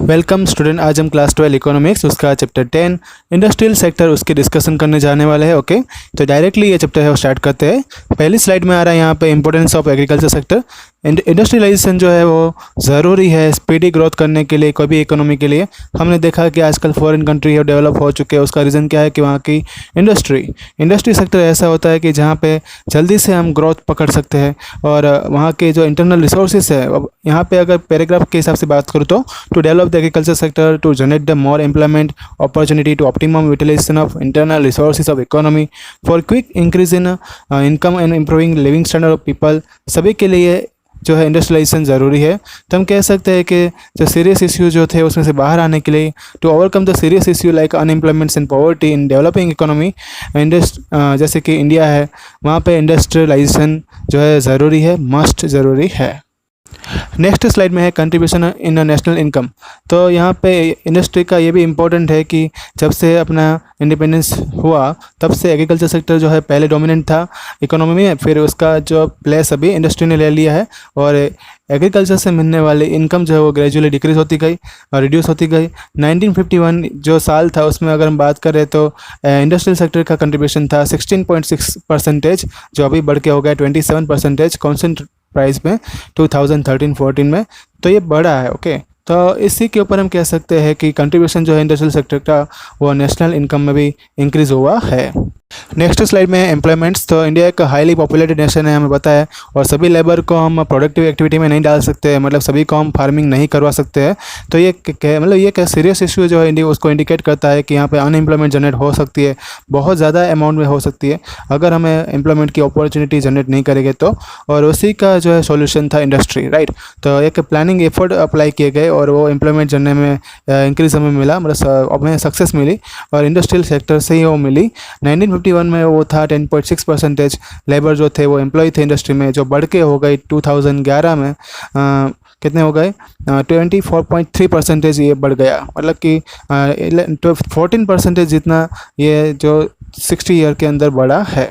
Welcome student, आज हम class 12 economics उसका चैप्टर 10 इंडस्ट्रियल सेक्टर उसकी डिस्कशन करने जाने वाले हैं। ओके, तो डायरेक्टली ये चैप्टर है वो स्टार्ट करते हैं। पहली स्लाइड में आ रहा है यहाँ पे importance of agriculture sector. Industrialisation जो है वो ज़रूरी है स्पीडी ग्रोथ करने के लिए, कोई भी इकोनॉमी के लिए। हमने देखा कि आजकल फॉरेन कंट्री है डेवलप हो चुके हैं, उसका रीज़न क्या है कि वहाँ की इंडस्ट्री सेक्टर ऐसा होता है कि जहाँ पे जल्दी से हम ग्रोथ पकड़ सकते हैं और वहाँ के जो इंटरनल रिसोर्सेज है। अब यहाँ पे अगर पैराग्राफ के हिसाब से बात करूँ तो to develop the agriculture sector to generate the more employment opportunity to optimum utilisation of internal resources of economy for quick increase in income and improving living standard of people, सभी के लिए जो है इंडस्ट्रियलाइजेशन ज़रूरी है। तो हम कह सकते हैं कि जो सीरियस इश्यू जो थे उसमें से बाहर आने के लिए, to overcome the serious issue like unemployments and poverty in developing economy, जैसे कि इंडिया है वहाँ पे इंडस्ट्रियलाइजेशन जो है ज़रूरी है, मस्ट ज़रूरी है। नेक्स्ट स्लाइड में है कंट्रीब्यूशन इन नेशनल इनकम। तो यहाँ पे इंडस्ट्री का ये भी इम्पोर्टेंट है कि जब से अपना इंडिपेंडेंस हुआ तब से एग्रीकल्चर सेक्टर जो है पहले डोमिनेंट था इकोनॉमी में, फिर उसका जो प्लेस अभी इंडस्ट्री ने ले लिया है और एग्रीकल्चर से मिलने वाली इनकम जो है वो ग्रेजुअली डिक्रीज होती गई और रिड्यूस होती गई। 1951 जो साल था उसमें अगर हम बात करें तो इंडस्ट्रियल सेक्टर का कंट्रीब्यूशन था 16.6%, जो अभी बढ़ के हो गया 27% कॉन्स्टेंट प्राइस में 2013-14 में। तो ये बड़ा है। ओके, तो इसी के ऊपर हम कह सकते हैं कि कंट्रीब्यूशन जो है इंडस्ट्रियल सेक्टर का वो नेशनल इनकम में भी इंक्रीज़ हुआ है। नेक्स्ट स्लाइड में है एम्प्लॉयमेंट्स। तो इंडिया एक हाईली पॉपुलेटेड नेशन है, हमें पता है, और सभी लेबर को हम प्रोडक्टिव एक्टिविटी में नहीं डाल सकते हैं, मतलब सभी को हम फार्मिंग नहीं करवा सकते हैं। तो ये मतलब ये क्या सीरियस इशू जो है इंडिया उसको इंडिकेट करता है कि यहाँ पे अनएम्प्लॉयमेंट जनरेट हो सकती है, बहुत ज़्यादा अमाउंट में हो सकती है अगर हमें एम्प्लॉयमेंट की अपॉर्चुनिटी जनरेट नहीं करेंगे तो। और उसी का जो है सॉल्यूशन था इंडस्ट्री, राइट। तो एक प्लानिंग एफर्ट अप्लाई किए गए और वो एम्प्लॉयमेंट जनरेट में इंक्रीज हमें मिला, मतलब हमें सक्सेस मिली और इंडस्ट्रियल सेक्टर से ही वो मिली। 1951 में वो था 10.6% लेबर जो थे वो एम्प्लॉय थे इंडस्ट्री में, जो बढ़ के हो गई 2011 में कितने हो गए 24.3% ये बढ़ गया, मतलब कि 14% जितना ये जो 60 ईयर के अंदर बढ़ा है।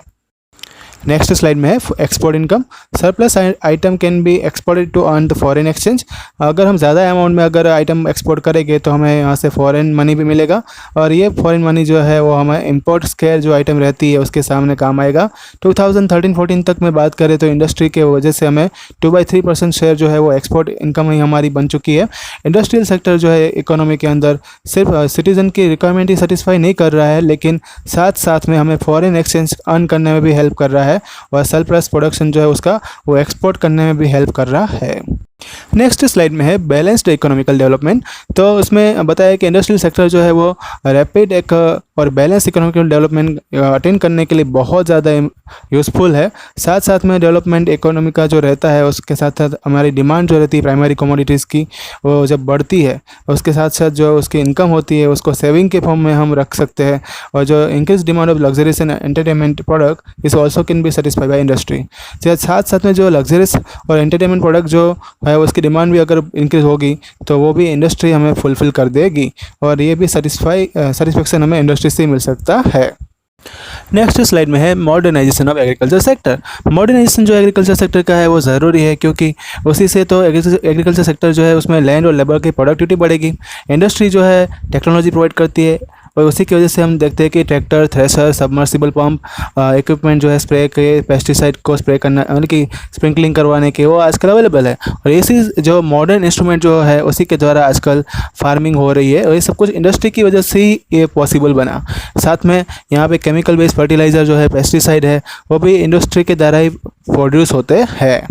नेक्स्ट स्लाइड में है export income. Surplus item can be exported to earn the foreign exchange. अगर हम ज़्यादा अमाउंट में अगर आइटम एक्सपोर्ट करेंगे तो हमें यहाँ से फॉरेन मनी भी मिलेगा और ये फॉरेन मनी जो है वो हमें इंपोर्ट स्केयर जो आइटम रहती है उसके सामने काम आएगा। 2013-14 तक में बात करें तो इंडस्ट्री के वजह से हमें 2/3% शेयर जो है वो एक्सपोर्ट इनकम ही हमारी बन चुकी है। इंडस्ट्रियल सेक्टर जो है इकोनॉमी के अंदर सिर्फ सिटीज़न की रिक्वायरमेंट ही सेटिस्फाई नहीं कर रहा है, लेकिन साथ साथ में हमें फॉरेन एक्सचेंज अर्न करने में भी हेल्प कर रहा है और सरप्लस प्रोडक्शन जो है उसका वो एक्सपोर्ट करने में भी हेल्प कर रहा है। नेक्स्ट स्लाइड में है बैलेंस्ड इकोनॉमिकल डेवलपमेंट। तो उसमें बताया कि इंडस्ट्रियल सेक्टर जो है वो रैपिड एक और बैलेंस इकोनॉमिकल डेवलपमेंट अटेन करने के लिए बहुत ज़्यादा यूज़फुल है। साथ साथ में डेवलपमेंट इकोनॉमी का जो रहता है उसके साथ साथ हमारी डिमांड जो रहती है प्राइमरी कमोडिटीज़ की वो जब बढ़ती है उसके साथ साथ जो उसकी इनकम होती है उसको सेविंग के फॉर्म में हम रख सकते हैं और जो increase demand of luxuries and entertainment product is also can be satisfied by industry. साथ साथ में जो लग्जरीज और एंटरटेनमेंट प्रोडक्ट जो है उसकी डिमांड भी अगर इंक्रीज होगी तो वो भी इंडस्ट्री हमें फुलफ़िल कर देगी और ये भी सेटिस्फेक्शन हमें इंडस्ट्री से मिल सकता है। नेक्स्ट स्लाइड में है modernisation of agriculture sector. Modernisation जो एग्रीकल्चर सेक्टर का है वो ज़रूरी है क्योंकि उसी से तो एग्रीकल्चर सेक्टर जो है उसमें लैंड और लेबर की प्रोडक्टिविटी बढ़ेगी। इंडस्ट्री जो है टेक्नोलॉजी प्रोवाइड करती है और उसी की वजह से हम देखते हैं कि tractor, thresher, submersible pump, equipment जो है स्प्रे के, पेस्टिसाइड को स्प्रे करना यानी कि स्प्रिंकलिंग करवाने के, वो आजकल अवेलेबल है और इसी जो मॉडर्न इंस्ट्रूमेंट जो है उसी के द्वारा आजकल फार्मिंग हो रही है और ये सब कुछ इंडस्ट्री की वजह से ही ये पॉसिबल बना। साथ में यहाँ पे केमिकल बेस्ड फर्टिलाइज़र जो है, पेस्टिसाइड है, वो भी इंडस्ट्री के द्वारा ही प्रोड्यूस होते हैं।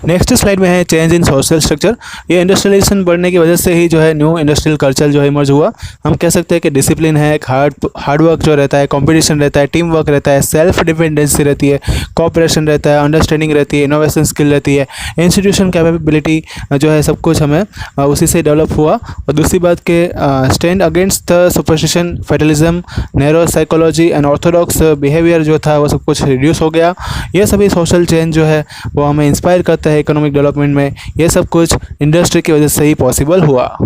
नेक्स्ट स्लाइड में है चेंज इन सोशल स्ट्रक्चर। ये इंडस्ट्रियलाइजेशन बढ़ने की वजह से ही जो है न्यू इंडस्ट्रियल कल्चर जो है इमर्ज हुआ। हम कह सकते हैं कि डिसिप्लिन है, हार्ड वर्क जो रहता है, कंपटीशन रहता है, टीम वर्क रहता है, सेल्फ डिपेंडेंसी रहती है, कोऑपरेशन रहता है, अंडरस्टैंडिंग रहती है, इनोवेशन स्किल रहती है, इंस्टीट्यूशन कैपेबिलिटी जो है सब कुछ हमें उसी से डेवलप हुआ। और दूसरी बात के stand against the superstition, fatalism, narrow psychology and Orthodox behaviour जो था वो सब कुछ रिड्यूस हो गया। ये सभी सोशल चेंज जो है वो हमें इंस्पायर करता है इकोनॉमिक डेवलपमेंट में। ये सब कुछ इंडस्ट्री की वजह से ही पॉसिबल हुआ।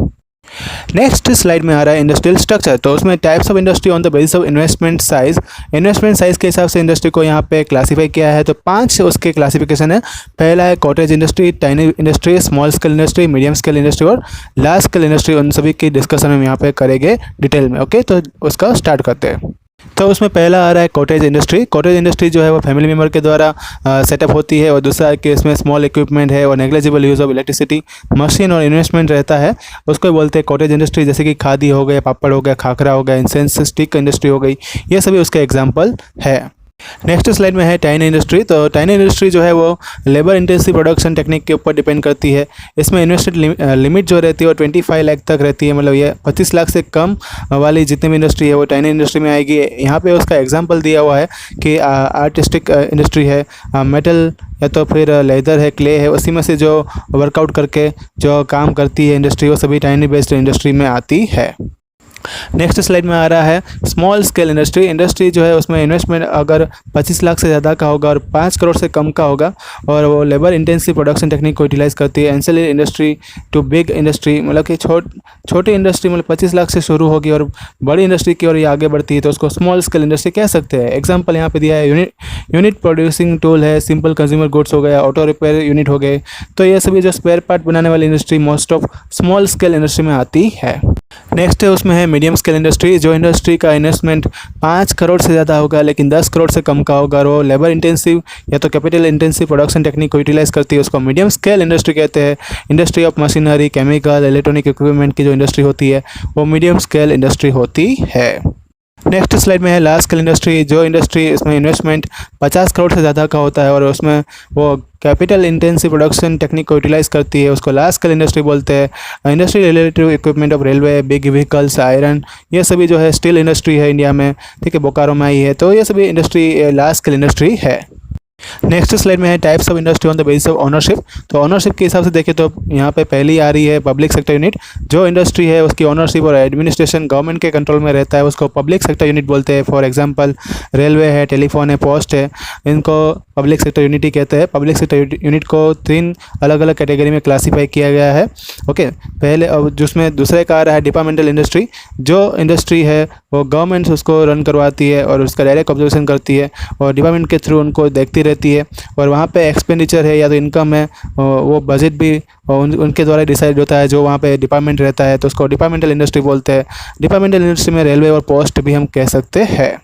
नेक्स्ट स्लाइड में आ रहा है इंडस्ट्रियल स्ट्रक्चर। तो उसमें types of industry on the basis of investment size, investment size के हिसाब से इंडस्ट्री को यहाँ पे क्लासीफाई किया है। तो 5 उसके क्लासिफिकेशन है। पहला है cottage industry, tiny industry, small scale industry, medium scale industry और लार्ज स्केल इंडस्ट्री। उन सभी की डिस्कशन हम यहाँ पे करेंगे डिटेल में। ओके, तो उसका स्टार्ट करते हैं। तो उसमें पहला आ रहा है कॉटेज इंडस्ट्री। कॉटेज इंडस्ट्री जो है वो फैमिली मेम्बर के द्वारा सेटअप होती है। और दूसरा कि इसमें स्मॉल इक्विपमेंट है और negligible use of electricity, machine और इन्वेस्टमेंट रहता है, उसको बोलते हैं कॉटेज इंडस्ट्री। जैसे कि खादी हो गया, पापड़ हो गया, खाखरा हो गया, इंसेंस स्टिक इंडस्ट्री हो गई, ये सभी उसके एग्जाम्पल है। नेक्स्ट स्लाइड में है टाइनी इंडस्ट्री। तो टाइनी इंडस्ट्री जो है वो लेबर इंटेंसिव प्रोडक्शन टेक्निक के ऊपर डिपेंड करती है। इसमें इन्वेस्टेड लिमिट जो रहती है वो 25 लाख तक रहती है। मतलब ये 25 लाख से कम वाली जितनी भी इंडस्ट्री है वो टाइनी इंडस्ट्री में आएगी। यहाँ पे उसका एग्जांपल दिया हुआ है कि आर्टिस्टिक इंडस्ट्री है, मेटल या तो फिर लेदर है, क्ले है, उसी में से जो वर्कआउट करके जो काम करती है इंडस्ट्री, वो सभी टाइनी बेस्ड इंडस्ट्री में आती है। नेक्स्ट स्लाइड में आ रहा है स्मॉल स्केल इंडस्ट्री। इंडस्ट्री जो है उसमें इन्वेस्टमेंट अगर 25 लाख से ज़्यादा का होगा और 5 करोड़ से कम का होगा और वो लेबर इंटेंसिव प्रोडक्शन टेक्निक को यूटिलाइज करती है। Ancillary industry to big industry, मतलब कि छोटी इंडस्ट्री मतलब 25 लाख से शुरू होगी और बड़ी इंडस्ट्री की ओर ये आगे बढ़ती है, तो उसको स्मॉल स्केल इंडस्ट्री कह सकते हैं। एग्जाम्पल यहाँ पे दिया है यूनिट प्रोड्यूसिंग टूल है, सिंपल कंज्यूमर गुड्स हो गया, ऑटो रिपेयर यूनिट हो गए। तो ये सभी जो स्पेयर पार्ट बनाने वाली industry most of small scale industry में आती है। नेक्स्ट है उसमें है मीडियम स्केल इंडस्ट्री। जो इंडस्ट्री का इन्वेस्टमेंट 5 करोड़ से ज़्यादा होगा लेकिन 10 करोड़ से कम का होगा और वो लेबर इंटेंसिव या तो कैपिटल इंटेंसिव प्रोडक्शन टेक्निक को यूटिलाइज करती है, उसको मीडियम स्केल इंडस्ट्री कहते हैं। Industry of machinery, chemical, electronic equipment की जो इंडस्ट्री होती है वो मीडियम स्केल इंडस्ट्री होती है। नेक्स्ट स्लाइड में है लार्ज स्केल इंडस्ट्री। जो इंडस्ट्री इसमें इन्वेस्टमेंट 50 करोड़ से ज़्यादा का होता है और उसमें वो कैपिटल इंटेंसिव प्रोडक्शन टेक्निक को यूटिलाइज करती है, उसको लार्ज स्केल इंडस्ट्री बोलते हैं। Industry related equipment of railway, big vehicles, iron, ये सभी जो है स्टील इंडस्ट्री है इंडिया में, ठीक है, बोकारो में आई है, तो ये सभी इंडस्ट्री लार्ज स्केल इंडस्ट्री है। नेक्स्ट स्लाइड में है types of industry on the basis of ownership. तो ओनरशिप के हिसाब से देखें तो यहाँ पे पहली आ रही है पब्लिक सेक्टर यूनिट। जो इंडस्ट्री है उसकी ओनरशिप और एडमिनिस्ट्रेशन गवर्नमेंट के कंट्रोल में रहता है, उसको पब्लिक सेक्टर यूनिट बोलते हैं। फॉर एग्जांपल रेलवे है, टेलीफोन है, पोस्ट है, इनको पब्लिक सेक्टर यूनिट ही कहते हैं। पब्लिक सेक्टर यूनिट को 3 अलग अलग कैटेगरी में क्लासीफाई किया गया है। ओके, पहले जिसमें दूसरे का आ रहा है डिपार्टमेंटल इंडस्ट्री। जो इंडस्ट्री है वो गवर्नमेंट उसको रन करवाती है और उसका डायरेक्ट ऑब्जर्वेशन करती है और डिपार्टमेंट के थ्रू उनको देखती रहती है और वहाँ पे एक्सपेंडिचर है या तो इनकम है वो बजट भी उनके द्वारा डिसाइड होता है जो वहाँ पे डिपार्टमेंट रहता है, तो उसको डिपार्टमेंटल इंडस्ट्री बोलते हैं। डिपार्टमेंटल इंडस्ट्री में रेलवे और पोस्ट भी हम कह सकते हैं।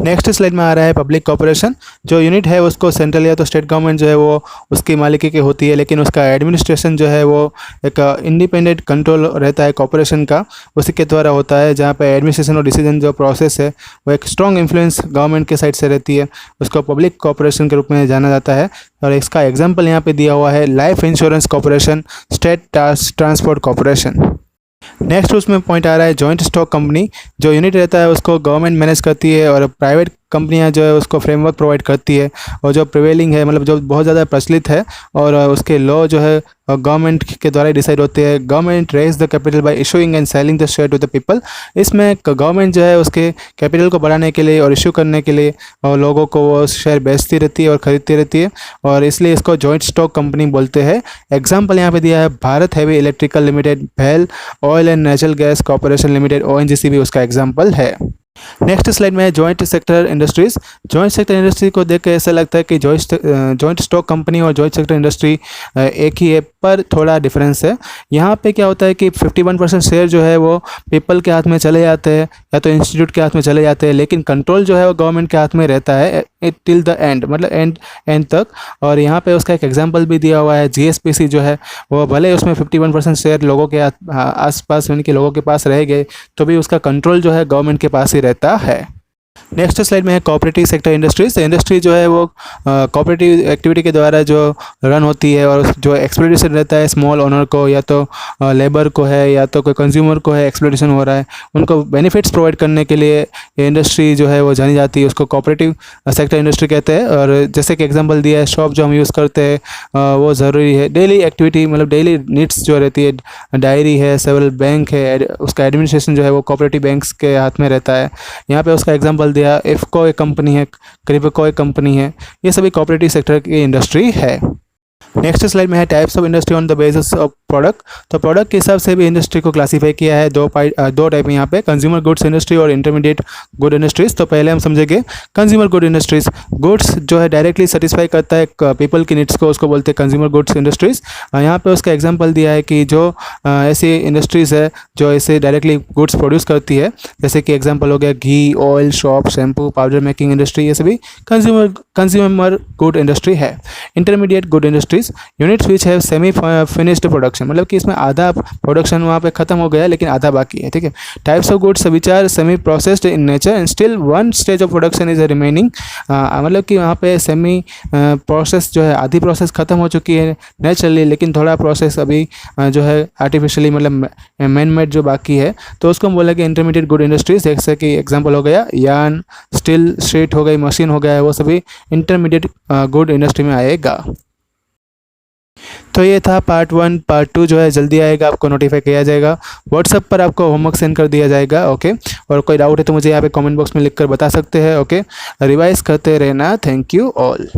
नेक्स्ट स्लाइड में आ रहा है पब्लिक कॉर्पोरेशन। जो यूनिट है उसको सेंट्रल या तो स्टेट गवर्नमेंट जो है वो उसकी मालिकी की होती है, लेकिन उसका एडमिनिस्ट्रेशन जो है वो एक इंडिपेंडेंट कंट्रोल रहता है कॉर्पोरेशन का, उसी के द्वारा होता है, जहाँ पे एडमिनिस्ट्रेशन और डिसीजन जो प्रोसेस है वो एक स्ट्रॉन्ग इन्फ्लुएंस गवर्नमेंट के साइड से रहती है, उसको पब्लिक कॉर्पोरेशन के रूप में जाना जाता है। और इसका एग्जाम्पल यहाँ पे दिया हुआ है life insurance corporation, state transport corporation. Next उसमें पॉइंट आ रहा है जॉइंट स्टॉक कंपनी। जो यूनिट रहता है उसको गवर्नमेंट मैनेज करती है और प्राइवेट कंपनियां जो है उसको फ्रेमवर्क प्रोवाइड करती है और जो प्रिवेलिंग है मतलब जो बहुत ज़्यादा प्रचलित है और उसके लॉ जो है गवर्नमेंट के द्वारा डिसाइड होते हैं। Government raise the capital by issuing and selling the share to the people. इसमें गवर्नमेंट जो है उसके कैपिटल को बढ़ाने के लिए और इशू करने के लिए और लोगों को वो शेयर बेचती रहती है और ख़रीदती रहती है और इसलिए इसको जॉइंट स्टॉक कंपनी बोलते हैं। एग्जाम्पल यहाँ पे दिया है भारत हैवी इलेक्ट्रिकल लिमिटेड, भेल oil and natural gas corporation limited, ONGC भी उसका एग्जाम्पल है। नेक्स्ट स्लाइड में है joint sector industries. Joint sector industry को देख के ऐसा लगता है कि जॉइंट स्टॉक कंपनी और जॉइंट सेक्टर इंडस्ट्री एक ही है, पर थोड़ा डिफरेंस है। यहाँ पे क्या होता है कि 51% शेयर जो है वो पीपल के हाथ में चले जाते हैं या तो इंस्टीट्यूट के हाथ में चले जाते हैं, लेकिन कंट्रोल जो है वो गवर्नमेंट के हाथ में रहता है टिल द एंड, मतलब एंड तक। और यहाँ पे उसका एक एग्जाम्पल भी दिया हुआ है, GSPC जो है वो भले उसमें 51% शेयर लोगों के आसपास उनके लोगों के पास रह गए तो भी उसका कंट्रोल जो है गवर्नमेंट के पास ही रहता है। नेक्स्ट स्लाइड में है कोऑपरेटिव सेक्टर इंडस्ट्रीज। इंडस्ट्री जो है वो कोऑपरेटिव एक्टिविटी के द्वारा जो रन होती है और जो एक्सप्लोइटेशन रहता है स्मॉल ओनर को या तो लेबर को है या तो कोई कंज्यूमर को है एक्सप्लोइटेशन हो रहा है, उनको बेनिफिट्स प्रोवाइड करने के लिए ये इंडस्ट्री जो है वो जानी जाती है, उसको कोऑपरेटिव सेक्टर इंडस्ट्री कहते हैं। और जैसे कि एग्जाम्पल दिया है शॉप जो हम यूज़ करते हैं वो ज़रूरी है, डेली एक्टिविटी मतलब डेली नीड्स जो रहती है, डायरी है, सेवरल बैंक है, उसका एडमिनिस्ट्रेशन जो है वो कोऑपरेटिव बैंक्स के हाथ में रहता है। यहाँ पे उसका एग्जाम्पल दिया इफको एक कंपनी है, क्रिप्को एक कंपनी है, ये सभी कोऑपरेटिव सेक्टर की इंडस्ट्री है। नेक्स्ट स्लाइड में है types of industry on the basis of product, तो प्रोडक्ट के हिसाब से भी इंडस्ट्री को क्लासीफाई किया है। दो टाइप है यहाँ पे, कंज्यूमर गुड्स इंडस्ट्री और इंटरमीडिएट गुड इंडस्ट्रीज। तो पहले हम समझेंगे कंज्यूमर गुड इंडस्ट्रीज। गुड्स जो है डायरेक्टली सेटिस्फाई करता है पीपल की नीड्स को, उसको बोलते हैं कंज्यूमर गुड्स इंडस्ट्रीज। यहाँ पे उसका एग्जांपल दिया है कि जो ऐसी इंडस्ट्रीज़ है जो ऐसे डायरेक्टली गुड्स प्रोड्यूस करती है, जैसे कि एग्जांपल हो गया ghee, oil, shop, shampoo, powder making industry, ये सभी कंज्यूमर गुड इंडस्ट्री है। Intermediate good industries, units which have semi finished production, मतलब कि इसमें आधा प्रोडक्शन वहाँ पे खत्म हो गया लेकिन आधा बाकी है, ठीक है। Types of goods which are semi processed in nature and still one stage of production is remaining, मतलब कि वहाँ पे सेमी प्रोसेस जो है आधी प्रोसेस खत्म हो चुकी है नेचुरली, लेकिन थोड़ा प्रोसेस अभी जो है आर्टिफिशियली मतलब मैन मेड जो बाकी है, तो उसको हम बोले कि इंटरमीडिएट गुड इंडस्ट्रीज। जैसे कि एग्जांपल हो गया यार्न, स्टील, स्ट्रीट हो गई, मशीन हो गया, वो सभी इंटरमीडिएट गुड इंडस्ट्री में आएगा। तो ये था पार्ट 1। पार्ट 2 जो है जल्दी आएगा, आपको नोटिफाई किया जाएगा, व्हाट्सएप पर आपको होमवर्क सेंड कर दिया जाएगा, ओके। और कोई डाउट है तो मुझे यहाँ पे कमेंट बॉक्स में लिख कर बता सकते हैं, ओके। रिवाइज करते रहना। Thank you all.